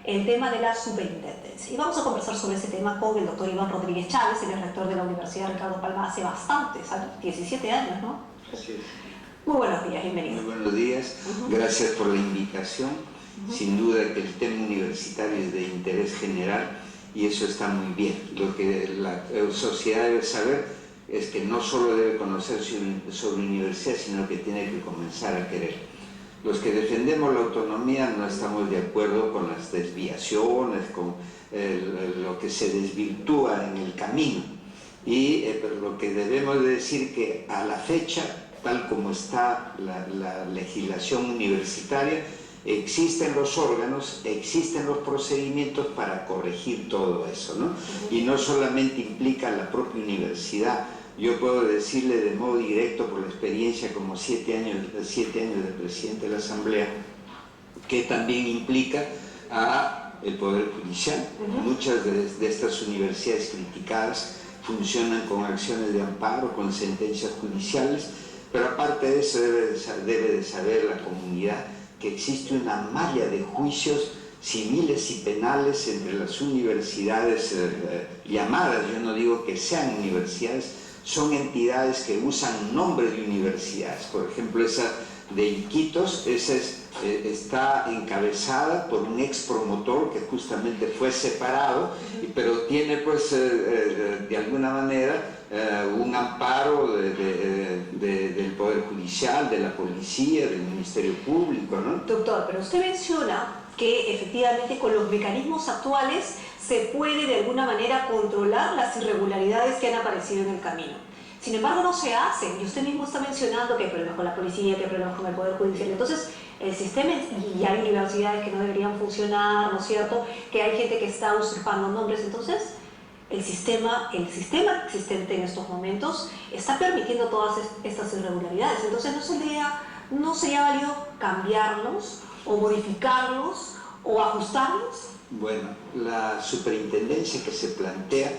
el tema de la superintendencia. Y vamos a conversar sobre ese tema con el doctor Iván Rodríguez Chávez, el rector de la Universidad Ricardo Palma hace bastantes años, 17 años, ¿no? Así es. Muy buenos días, bienvenido. Muy buenos días, gracias por la invitación. Sin duda que el tema universitario es de interés general y eso está muy bien. Lo que la sociedad debe saber es que no solo debe conocer sobre universidad, sino que tiene que comenzar a querer. Los que defendemos la autonomía no estamos de acuerdo con las desviaciones, con lo que se desvirtúa en el camino. Pero lo que debemos de decir que a la fecha, tal como está la legislación universitaria, existen los órganos, existen los procedimientos para corregir todo eso, ¿no? Y no solamente implica la propia universidad. Yo puedo decirle de modo directo por la experiencia como 7 años de presidente de la Asamblea, que también implica a el Poder Judicial. Muchas de estas universidades criticadas funcionan con acciones de amparo, con sentencias judiciales, pero aparte de eso debe de saber la comunidad que existe una malla de juicios civiles y penales entre las universidades llamadas, yo no digo que sean universidades, son entidades que usan nombre de universidades. Por ejemplo, esa de Iquitos, está encabezada por un ex promotor que justamente fue separado, pero tiene pues de alguna manera un amparo del Poder Judicial, de la Policía, del Ministerio Público, ¿no? Doctor, pero usted menciona que efectivamente con los mecanismos actuales se puede de alguna manera controlar las irregularidades que han aparecido en el camino. Sin embargo, no se hacen, y usted mismo está mencionando que hay problemas con la policía, que hay problemas con el Poder Judicial. Entonces, el sistema, y hay universidades que no deberían funcionar, ¿no es cierto?, que hay gente que está usurpando nombres. Entonces, el sistema existente en estos momentos está permitiendo todas estas irregularidades. Entonces, ¿no sería válido cambiarlos, o modificarlos, o ajustarlos? Bueno, la superintendencia que se plantea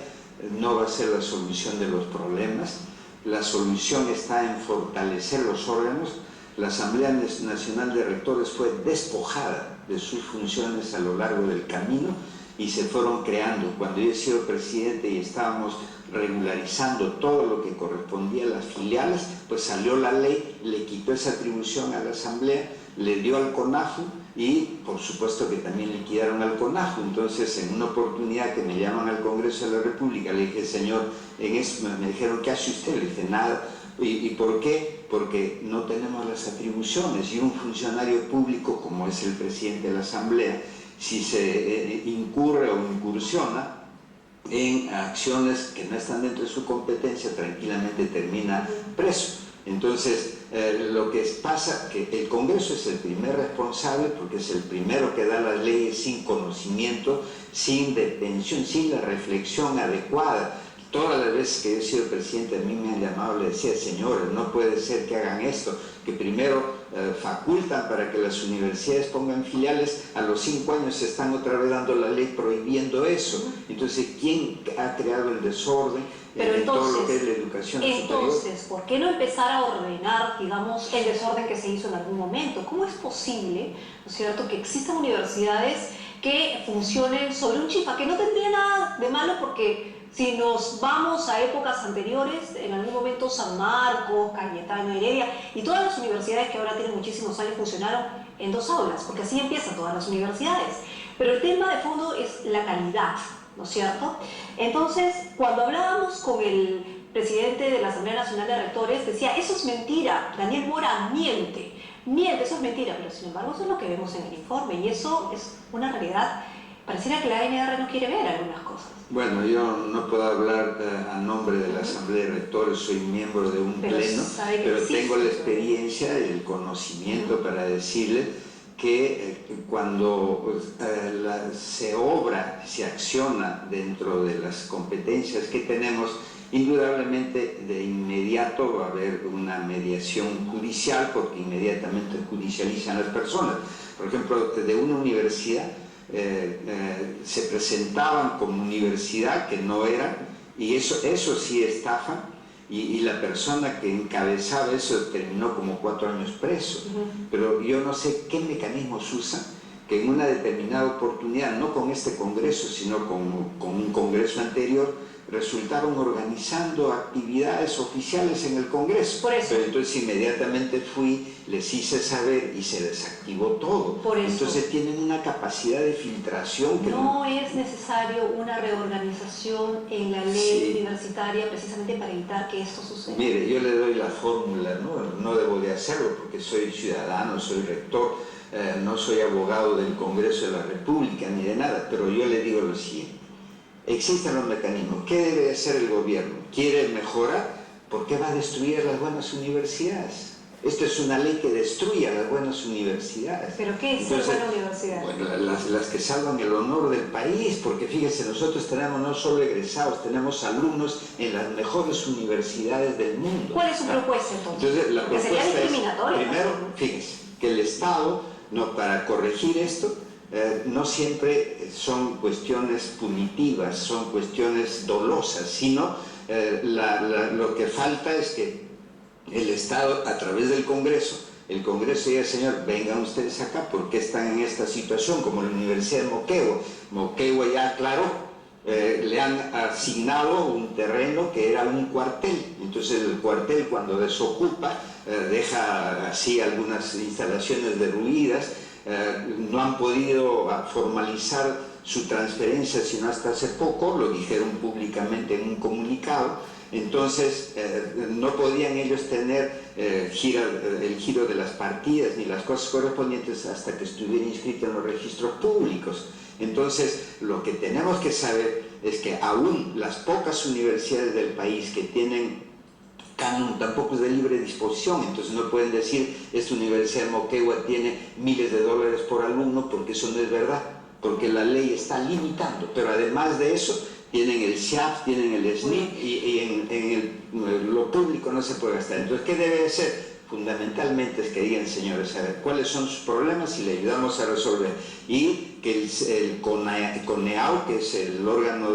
no va a ser la solución de los problemas. La solución está en fortalecer los órganos. La Asamblea Nacional de Rectores fue despojada de sus funciones a lo largo del camino y se fueron creando. Cuando yo he sido presidente y estábamos regularizando todo lo que correspondía a las filiales, pues salió la ley, le quitó esa atribución a la Asamblea, le dio al CONAJU y por supuesto que también liquidaron al CONAJU. Entonces, en una oportunidad que me llaman al Congreso de la República, le dije, señor, en eso me dijeron, ¿qué hace usted? Le dije, nada. ¿Y por qué? Porque no tenemos las atribuciones, y un funcionario público como es el presidente de la Asamblea, si se incurre o incursiona en acciones que no están dentro de su competencia, tranquilamente termina preso. Entonces, lo que pasa es que el Congreso es el primer responsable, porque es el primero que da las leyes sin conocimiento, sin detención, sin la reflexión adecuada. Todas las veces que yo he sido presidente, a mí me han llamado, le decía, señores, no puede ser que hagan esto, que primero facultan para que las universidades pongan filiales, a los 5 años se están otra vez dando la ley prohibiendo eso. Entonces, ¿quién ha creado el desorden en todo lo que es la educación superior? Entonces, ¿por qué no empezar a ordenar, digamos, el desorden que se hizo en algún momento? ¿Cómo es posible, ¿no es cierto?, que existan universidades que funcionen sobre un chifa, que no tendría nada de malo, porque si nos vamos a épocas anteriores, en algún momento San Marcos, Cayetano, Heredia y todas las universidades que ahora tienen muchísimos años funcionaron en 2 aulas, porque así empiezan todas las universidades. Pero el tema de fondo es la calidad, ¿no es cierto? Entonces, cuando hablábamos con el presidente de la Asamblea Nacional de Rectores, decía, eso es mentira, Daniel Mora miente, eso es mentira, pero sin embargo eso es lo que vemos en el informe, y eso es una realidad. Pareciera que la ANR no quiere ver algunas cosas. Bueno, yo no puedo hablar a nombre de la Asamblea de Rectores, soy miembro de un pleno, pero tengo la experiencia y el conocimiento para decirle que cuando se acciona dentro de las competencias que tenemos, indudablemente de inmediato va a haber una mediación judicial, porque inmediatamente judicializan las personas. Por ejemplo, de una universidad se presentaban como universidad que no eran, y eso sí estafa, y la persona que encabezaba eso terminó como 4 años preso. Pero yo no sé qué mecanismos usan que en una determinada oportunidad, no con este congreso, sino con un congreso anterior, resultaron organizando actividades oficiales en el Congreso. Por eso. Pero entonces inmediatamente fui, les hice saber y se desactivó todo. Por eso. Entonces tienen una capacidad de filtración que no es necesario una reorganización en la ley universitaria precisamente para evitar que esto suceda. Mire, yo le doy la fórmula, no debo de hacerlo porque soy ciudadano, soy rector, no soy abogado del Congreso de la República ni de nada, pero yo le digo lo siguiente. Existen los mecanismos. ¿Qué debe hacer el gobierno? ¿Quiere mejorar? ¿Por qué va a destruir las buenas universidades? Esto es una ley que destruye a las buenas universidades. ¿Pero qué es ser buena universidad? Bueno, las que salvan el honor del país, porque fíjense, nosotros tenemos no solo egresados, tenemos alumnos en las mejores universidades del mundo. ¿Cuál es su propuesta entonces? La porque propuesta sería discriminatoria. Primero, fíjense, que el Estado, para corregir esto, no siempre son cuestiones punitivas, son cuestiones dolosas, sino lo que falta es que el Estado, a través del Congreso, el Congreso diga, señor, vengan ustedes acá, ¿por qué están en esta situación? Como la Universidad de Moquegua. Moquegua ya aclaró, le han asignado un terreno que era un cuartel. Entonces el cuartel, cuando desocupa, deja así algunas instalaciones derruidas. No han podido formalizar su transferencia sino hasta hace poco, lo dijeron públicamente en un comunicado. Entonces no podían ellos tener el giro de las partidas ni las cosas correspondientes hasta que estuviera inscrito en los registros públicos. Entonces lo que tenemos que saber es que aún las pocas universidades del país que tienen canon tampoco es de libre disposición, entonces no pueden decir esta Universidad de Moquegua tiene miles de dólares por alumno, porque eso no es verdad, porque la ley está limitando. Pero además de eso tienen el SIAP, tienen el SNIP y en lo público no se puede gastar. Entonces, ¿qué debe ser? Fundamentalmente es que digan, señores, a ver cuáles son sus problemas y le ayudamos a resolver. Y que el CONEAU, que es el órgano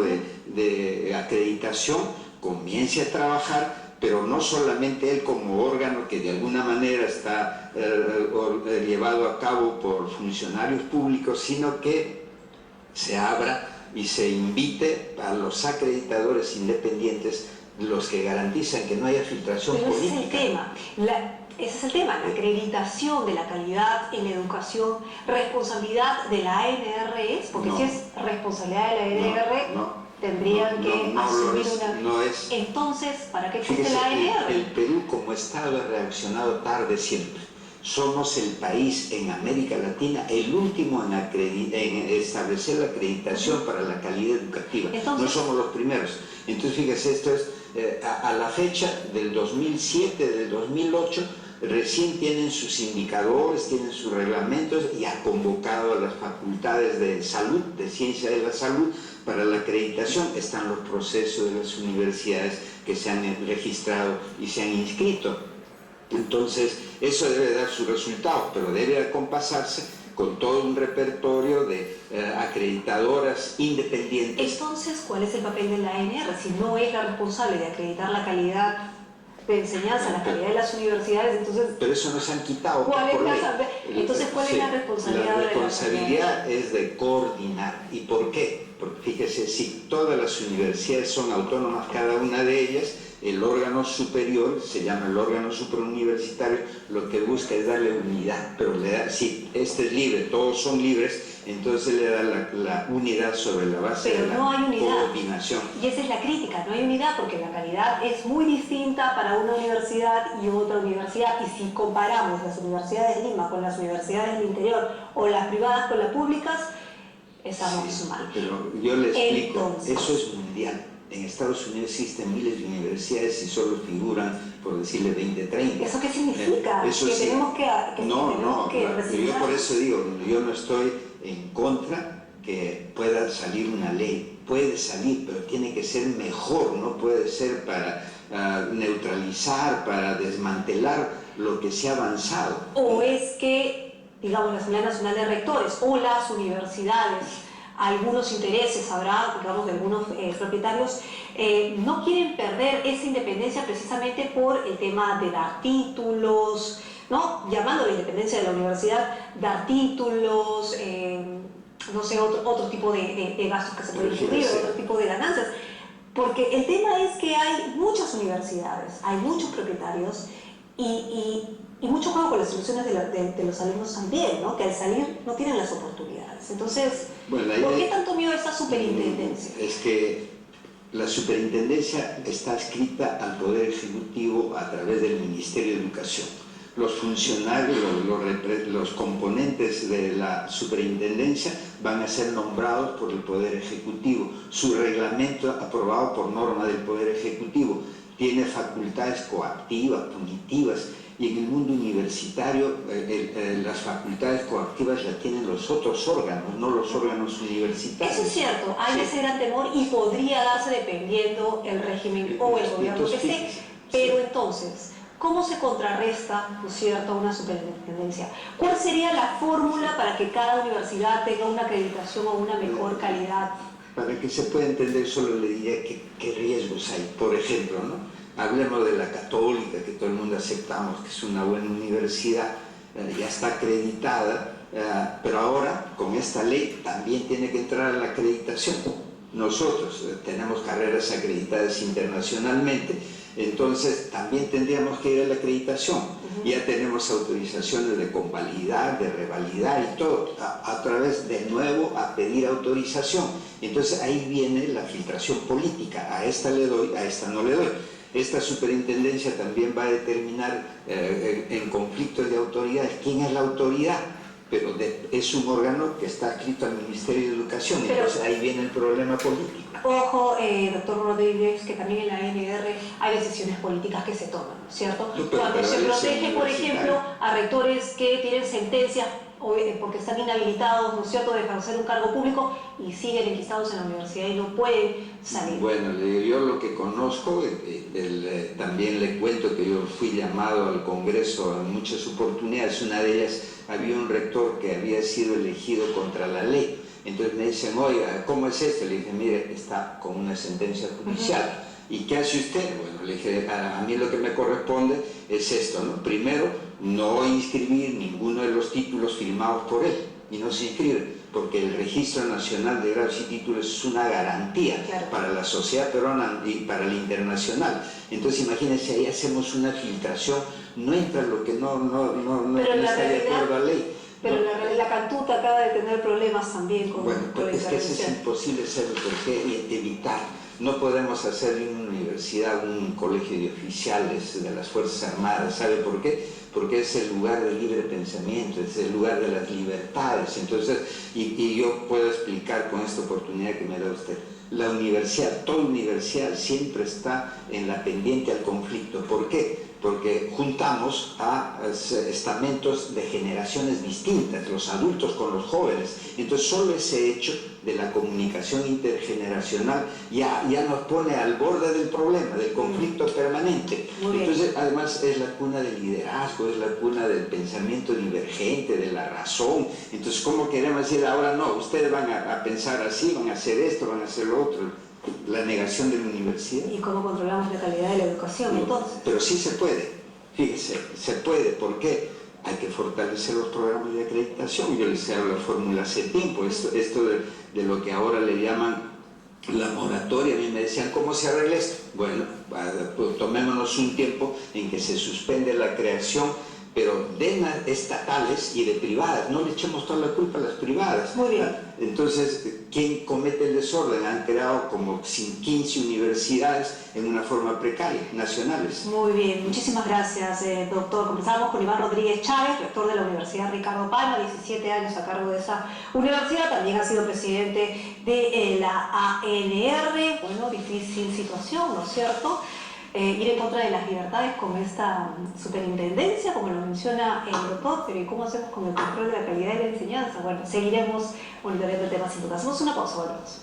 de acreditación, comience a trabajar, pero no solamente él como órgano que de alguna manera está llevado a cabo por funcionarios públicos, sino que se abra y se invite a los acreditadores independientes, los que garantizan que no haya filtración política. Ese es el tema. Ese es el tema, la acreditación de la calidad en la educación, responsabilidad de la ANR, porque si es responsabilidad de la ANR, tendrían que asumir una... No es. Entonces, ¿para qué existe Fíjese, la ANR? El Perú como Estado ha reaccionado tarde siempre. Somos el país en América Latina el último en establecer la acreditación para la calidad educativa. Entonces, no somos los primeros. Entonces, fíjese, esto es a la fecha del 2007, del 2008, recién tienen sus indicadores, tienen sus reglamentos y ha convocado a las facultades de salud, de ciencia de la salud, para la acreditación. Están los procesos de las universidades que se han registrado y se han inscrito. Entonces, eso debe dar su resultado, pero debe acompasarse con todo un repertorio de acreditadoras independientes. Entonces, ¿cuál es el papel de la ANR? Si no es la responsable de acreditar la calidad de enseñanza, la calidad de las universidades, entonces... Pero eso nos han quitado. ¿Cuál es la responsabilidad? La responsabilidad es de coordinar. ¿Y por qué? Porque fíjese, si todas las universidades son autónomas, cada una de ellas, el órgano superior, se llama el órgano superuniversitario, lo que busca es darle unidad, pero le da, si este es libre, todos son libres, entonces le da la unidad sobre la base de la coordinación. Y esa es la crítica, no hay unidad porque la calidad es muy distinta para una universidad y otra universidad, y si comparamos las universidades de Lima con las universidades del interior o las privadas con las públicas, estamos mal. Pero yo le explico, eso es mundial. En Estados Unidos existen miles de universidades y solo figuran, por decirle, 20, 30. ¿Eso qué significa? Eso que sí. tenemos que Yo por eso digo, yo no estoy en contra que pueda salir una ley. Puede salir, pero tiene que ser mejor, no puede ser para neutralizar, para desmantelar lo que se ha avanzado. O es que, digamos, la Asamblea Nacional de Rectores o las universidades, algunos intereses habrá, digamos, de algunos propietarios, no quieren perder esa independencia precisamente por el tema de dar títulos, ¿no? Llamando a la independencia de la universidad, dar títulos, no sé, otro tipo de gastos que se pueden incurrir, otro tipo de ganancias. Porque el tema es que hay muchas universidades, hay muchos propietarios y mucho juego con las ilusiones de los alumnos también, ¿no? Que al salir no tienen las oportunidades. Entonces, bueno, ¿por qué tanto miedo a esta superintendencia? Es que la superintendencia está adscrita al Poder Ejecutivo a través del Ministerio de Educación. Los funcionarios, los componentes de la superintendencia van a ser nombrados por el Poder Ejecutivo. Su reglamento, aprobado por norma del Poder Ejecutivo, tiene facultades coactivas, punitivas, y en el mundo universitario las facultades coactivas las tienen los otros órganos, no los órganos universitarios. Eso es cierto, hay ese gran temor y podría darse dependiendo el régimen o el gobierno que esté, pero entonces, ¿cómo se contrarresta, ¿no es cierto?, una superintendencia? ¿Cuál sería la fórmula para que cada universidad tenga una acreditación o una mejor calidad? Para que se pueda entender, solo le diría qué riesgos hay. Por ejemplo, ¿no? Hablemos de la Católica, que todo el mundo aceptamos que es una buena universidad, ya está acreditada, pero ahora con esta ley también tiene que entrar a la acreditación. Nosotros tenemos carreras acreditadas internacionalmente, entonces también tendríamos que ir a la acreditación. Ya tenemos autorizaciones de convalidar, de revalidar y todo, a través de nuevo a pedir autorización. Entonces ahí viene la filtración política, a esta le doy, a esta no le doy. Esta superintendencia también va a determinar en conflictos de autoridades quién es la autoridad, pero es un órgano que está adscrito al Ministerio de Educación, entonces ahí viene el problema político. Ojo, doctor Rodríguez, que también en la ANR hay decisiones políticas que se toman, ¿cierto? Cuando se protege, por ejemplo, a rectores que tienen sentencias porque están inhabilitados, ¿no es cierto?, de ejercer un cargo público y siguen enquistados en la universidad y no pueden salir. Bueno, yo lo que conozco, también le cuento que yo fui llamado al Congreso en muchas oportunidades. Una de ellas, había un rector que había sido elegido contra la ley. Entonces me dicen, oiga, ¿cómo es esto? Le dije, mire, está con una sentencia judicial. ¿Y qué hace usted? Bueno, le dije, a mí lo que me corresponde es esto, ¿no? Primero, no inscribir ninguno de los títulos firmados por él, y no se inscribe, porque el Registro Nacional de Grados y Títulos es una garantía para la sociedad peruana y para la internacional. Entonces, imagínense, ahí hacemos una filtración, no entra lo que no está de acuerdo a la ley. Pero la Cantuta acaba de tener problemas también con la es que eso es imposible hacerlo, porque evitar. No podemos hacer en una universidad un colegio de oficiales de las Fuerzas Armadas. ¿Sabe por qué? Porque es el lugar del libre pensamiento, es el lugar de las libertades. Entonces, y yo puedo explicar con esta oportunidad que me da usted, la universidad, toda universidad siempre está en la pendiente al conflicto. ¿Por qué? Porque juntamos a estamentos de generaciones distintas, los adultos con los jóvenes. Entonces solo ese hecho de la comunicación intergeneracional ya nos pone al borde del problema, del conflicto permanente. Entonces además es la cuna del liderazgo, es la cuna del pensamiento divergente, de la razón. Entonces, ¿cómo queremos decir ahora no? Ustedes van a pensar así, van a hacer esto, van a hacer lo otro. La negación de la universidad. ¿Y cómo controlamos la calidad de la educación entonces? Pero sí se puede, fíjese, se puede. ¿Por qué? Hay que fortalecer los programas de acreditación. Yo les he hablado de la fórmula hace tiempo, esto de lo que ahora le llaman la moratoria. A mí me decían, ¿cómo se arregla esto? Bueno, pues tomémonos un tiempo en que se suspende la creación, pero de estatales y de privadas. No le echemos toda la culpa a las privadas. Muy bien. Entonces, ¿quién comete el desorden? Han creado como 15 universidades en una forma precaria, nacionales. Muy bien, muchísimas gracias, doctor. Comenzamos con Iván Rodríguez Chávez, rector de la Universidad Ricardo Palma, 17 años a cargo de esa universidad. También ha sido presidente de la ANR. Bueno, difícil situación, ¿no es cierto? Ir en contra de las libertades con esta superintendencia, como lo menciona el doctor, pero ¿y cómo hacemos con el control de la calidad de la enseñanza? Bueno, seguiremos monitoreando temas sin duda. Hacemos una pausa, volvemos.